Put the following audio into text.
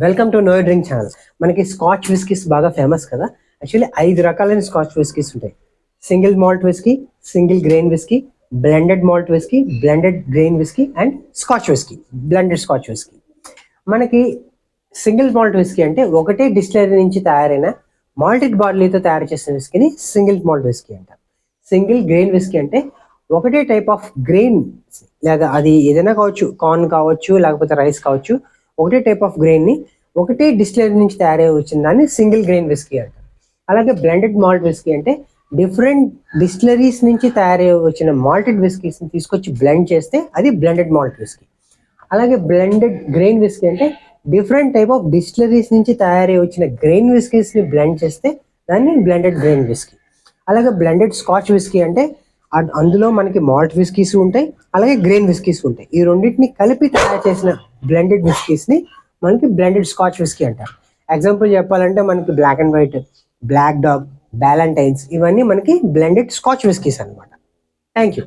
Welcome to know drink channel. మనకి scotch whiskies బాగా famous కదా. యాక్చువల్లీ 5 రకాలైన స్కాచ్ విస్కీస్ ఉంటాయి. Single malt whisky, single grain whisky, blended malt whisky, blended grain whisky and scotch whisky, blended scotch whisky. మనకి single malt whisky అంటే ఒకటే distillery నుంచి తయారైన మాల్టెడ్ బార్లీతో తయారు చేసిన విస్కీని సింగిల్ మాల్ట్ విస్కీ అంటారు. సింగిల్ గ్రెయిన్ విస్కీ అంటే ఒకటే టైప్ ఆఫ్ గ్రెయిన్, లేదా అది ఏదైనా కావచ్చు, కార్న్ కావచ్చు లేకపోతే రైస్ కావచ్చు, ఒకటే టైప్ ఆఫ్ గ్రెయిన్ ని ఒకటే డిస్టిలరీ నుంచి తయారై వచ్చిన దాన్ని సింగిల్ గ్రెయిన్ విస్కీ అంటారు. అలాగే బ్లెండెడ్ మాల్ట్ విస్కీ అంటే డిఫరెంట్ డిస్టిలరీస్ నుంచి తయారై వచ్చిన మాల్టెడ్ విస్కీస్ ని తీసుకొచ్చి బ్లెండ్ చేస్తే అది బ్లెండెడ్ మాల్ట్ విస్కీ. అలాగే బ్లెండెడ్ గ్రెయిన్ విస్కీ అంటే డిఫరెంట్ టైప్ ఆఫ్ డిస్టిలరీస్ నుంచి తయారై వచ్చిన గ్రెయిన్ విస్కీస్ ని బ్లెండ్ చేస్తే దాన్ని బ్లెండెడ్ గ్రెయిన్ విస్కీ. అలాగే బ్లెండెడ్ స్కాచ్ విస్కీ అంటే అందులో మనకి మాల్ట్ విస్కీస్ ఉంటాయి, అలాగే గ్రెయిన్ విస్కీస్ ఉంటాయి. ఈ రెండింటిని కలిపి తయారు చేసిన బ్లెండెడ్ విస్కీస్ ని మనకి బ్లెండెడ్ స్కాచ్ విస్కీ అంటారు. ఎగ్జాంపుల్ చెప్పాలంటే మనకి black and white, black dog, ballantine's ఇవన్నీ మనకి బ్లెండెడ్ స్కాచ్ విస్కీస్ అనమాట. Thank you.